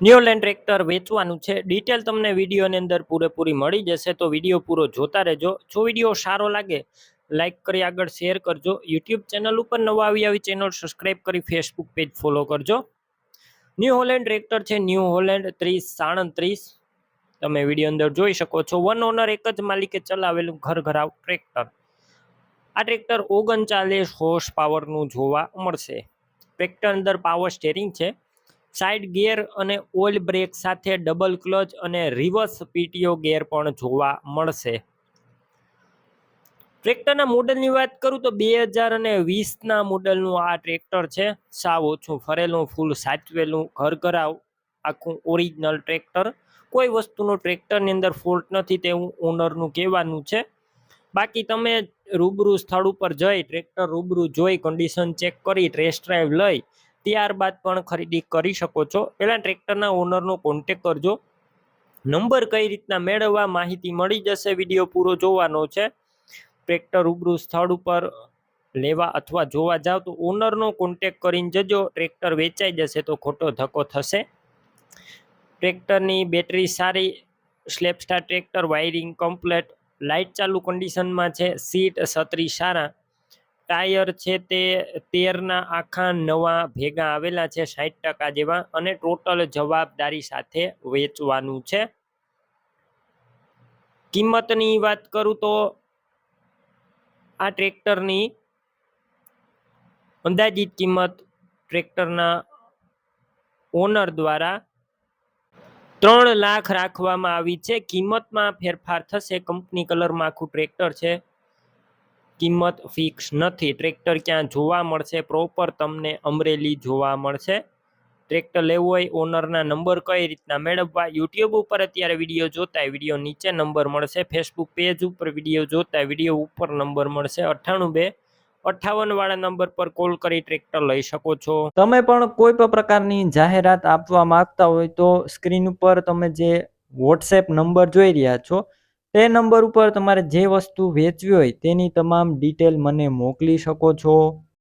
ન્યુલેન્ડ tractor વેચવાનું છે. Detail તમને વિડીયોની અંદર પૂરેપૂરી મળી જશે, તો વિડીયો પૂરો જોતા રહેજો. જો વિડીયો સારો લાગે લાઈક કરી આગળ શેર કરજો. યુટ્યુબ ચેનલ ઉપર નવા આવી ચેનલ સબસ્ક્રાઈબ કરી ફેસબુક પેજ ફોલો કરજો. ન્યૂ હોલેન્ડ ટ્રેક્ટર છે, ન્યૂ હોલેન્ડ 3037. તમે વિડીયો અંદર જોઈ શકો છો. વન ઓનર, એક જ માલિકે ચલાવેલું ઘરઘરાવ ટ્રેક્ટર. આ ટ્રેક્ટર 39 હોર્સ પાવરનું જોવા મળશે. ટ્રેક્ટર અંદર પાવર સ્ટેરિંગ છે, સાઇડ ગિયર અને ઓઇલ બ્રેક સાથે ડબલ ક્લચ અને રિવર્સ પીટીઓ ગિયર પણ જોવા મળશે. ટ્રેક્ટરના મોડલની વાત કરું તો 2020ના મોડલનું આ ટ્રેક્ટર છે. સાવ ઓછું ફરેલું, ફૂલ સાચવેલું ઘરઘરાવ આખું ઓરિજિનલ ટ્રેક્ટર. કોઈ વસ્તુનું ટ્રેક્ટરની અંદર ફોલ્ટ નથી તેવું ઓનરનું કહેવાનું છે. બાકી તમે રૂબરૂ સ્થળ ઉપર જઈ ટ્રેક્ટર રૂબરૂ જોઈ કન્ડિશન ચેક કરી ટેસ્ટ ડ્રાઈવ લઈ ત્યારબાદ પણ ખરીદી કરી શકો છો. પહેલાં ટ્રેક્ટરના ઓનરનો કોન્ટેક કરજો. નંબર કઈ રીતના મેળવવા માહિતી મળી જશે, વિડીયો પૂરો જોવાનો છે. ટ્રેક્ટર રૂબરૂ સ્થળ ઉપર લેવા અથવા જોવા જાવ તો ઓનરનો કોન્ટેક કરીને જજો. ટ્રેક્ટર વેચાઈ જશે તો ખોટો ધક્કો થશે. ટ્રેક્ટરની બેટરી સારી, સ્લેપસ્ટાર ટ્રેક્ટર, વાયરિંગ કમ્પ્લેટ, લાઇટ ચાલુ કન્ડિશનમાં છે. સીટ છત્રી સારા, ટાયર છે તે 13ના આખા નવા ભેગા આવેલા છે, 60% જેવા, અને ટોટલ જવાબદારી સાથે વેચવાનું છે. કિંમતની વાત કરું તો આ ટ્રેક્ટરની અંદાજિત કિંમત ટ્રેક્ટરના ઓનર દ્વારા 3 લાખ રાખવામાં આવી છે. કિંમતમાં ફેરફાર થશે. કંપની કલરમાં આખું ટ્રેક્ટર છે. કિંમત ફિક્સ નથી. ટ્રેક્ટર ક્યાં જોવા મળશે? પ્રોપર તમને અમરેલી જોવા મળશે. ટ્રેક્ટર લેવું હોય ઓનરના નંબર કઈ રીતના મેળવવા? યુટ્યુબ ઉપર અત્યારે વિડીયો જોતા વિડીયો નીચે નંબર મળશે. ફેસબુક પેજ ઉપર વિડીયો જોતા વિડીયો ઉપર નંબર મળશે. 98 વાળા નંબર પર કોલ કરી ટ્રેક્ટર લઈ શકો છો. તમે પણ કોઈ પણ પ્રકારની જાહેરાત આપવા માંગતા હોય તો સ્ક્રીન ઉપર તમે જે વોટ્સએપ નંબર જોઈ રહ્યા છો તે નંબર ઉપર તમારે જે વસ્તુ વેચવી હોય તેની તમામ ડિટેલ મને મોકલી શકો છો.